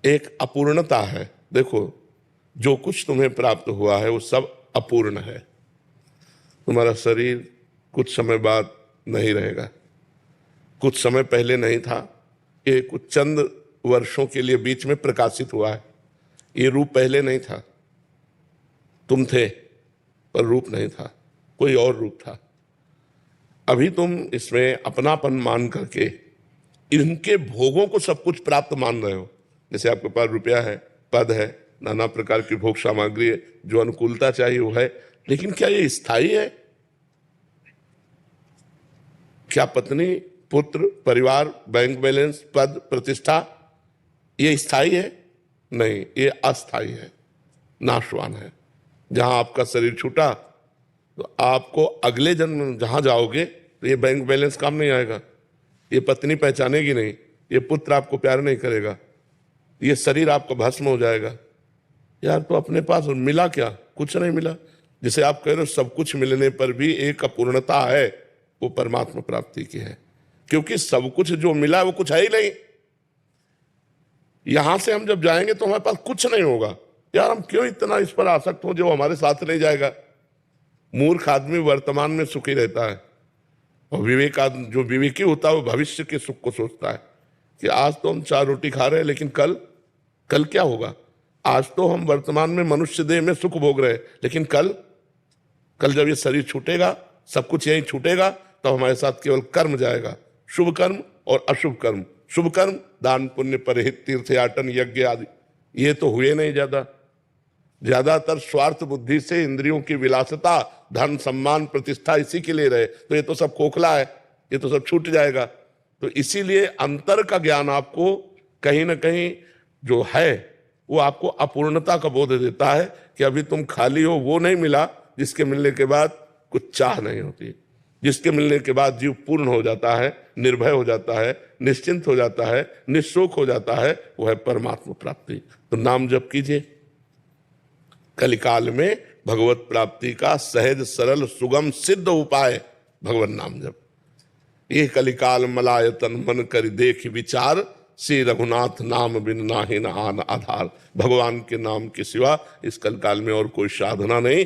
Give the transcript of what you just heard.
एक अपूर्णता है। देखो, जो कुछ तुम्हें प्राप्त हुआ है वो सब अपूर्ण है। तुम्हारा शरीर कुछ समय बाद नहीं रहेगा, कुछ समय पहले नहीं था, ये कुछ चंद वर्षों के लिए बीच में प्रकाशित हुआ है। ये रूप पहले नहीं था, तुम थे पर रूप नहीं था, कोई और रूप था। अभी तुम इसमें अपनापन मान करके इनके भोगों को सब कुछ प्राप्त मान रहे हो। जैसे आपके पास रुपया है, पद है, नाना प्रकार की भोग सामग्री है, जो अनुकूलता चाहिए वो है, लेकिन क्या ये स्थायी है? क्या पत्नी, पुत्र, परिवार, बैंक बैलेंस, पद, प्रतिष्ठा ये स्थायी है? नहीं, ये अस्थायी है, नाशवान है। जहां आपका शरीर छूटा तो आपको अगले जन्म जहां जाओगे तो ये बैंक बैलेंस काम नहीं आएगा, ये पत्नी पहचानेगी नहीं, ये पुत्र आपको प्यार नहीं करेगा, ये शरीर आपको भस्म हो जाएगा। यार, तो अपने पास मिला क्या? कुछ नहीं मिला। जिसे आप कह रहे हो सब कुछ मिलने पर भी एक अपूर्णता है, वो परमात्मा प्राप्ति की है, क्योंकि सब कुछ जो मिला वो कुछ है ही नहीं। यहां से हम जब जाएंगे तो हमारे पास कुछ नहीं होगा। यार, हम क्यों इतना इस पर आसक्त हो जो हमारे साथ नहीं जाएगा? मूर्ख आदमी वर्तमान में सुखी रहता है, और विवेक आदमी, जो विवेकी होता है, वो भविष्य के सुख को सोचता है कि आज तो हम 4 रोटी खा रहे हैं, लेकिन कल क्या होगा? आज तो हम वर्तमान में मनुष्य देह में सुख भोग रहे हैं, लेकिन कल जब ये शरीर छूटेगा, सब कुछ यही छूटेगा, तो हमारे साथ केवल कर्म जाएगा, शुभ कर्म और अशुभ कर्म। शुभ कर्म दान पुण्य परहित तीर्थयाटन यज्ञ आदि, ये तो हुए नहीं। ज्यादातर स्वार्थ बुद्धि से इंद्रियों की विलासता, धन, सम्मान, प्रतिष्ठा इसी के लिए रहे, तो ये तो सब खोखला है, ये तो सब छूट जाएगा। तो इसीलिए अंतर का ज्ञान आपको कहीं ना कहीं जो है वो आपको अपूर्णता का बोध देता है कि अभी तुम खाली हो। वो नहीं मिला जिसके मिलने के बाद कुछ चाह नहीं होती, जिसके मिलने के बाद जीव पूर्ण हो जाता है, निर्भय हो जाता है, निश्चिंत हो जाता है, निःशोक हो जाता है, वो है परमात्मा प्राप्ति। तो नाम जप कीजिए। कलिकाल में भगवत प्राप्ति का सहज, सरल, सुगम, सिद्ध उपाय भगवत नाम जप। ये कलिकाल मलायतन मन कर देख विचार, श्री रघुनाथ नाम बिन नाहि न आन आधार। भगवान के नाम के सिवा इस कलिकाल में और कोई साधना नहीं।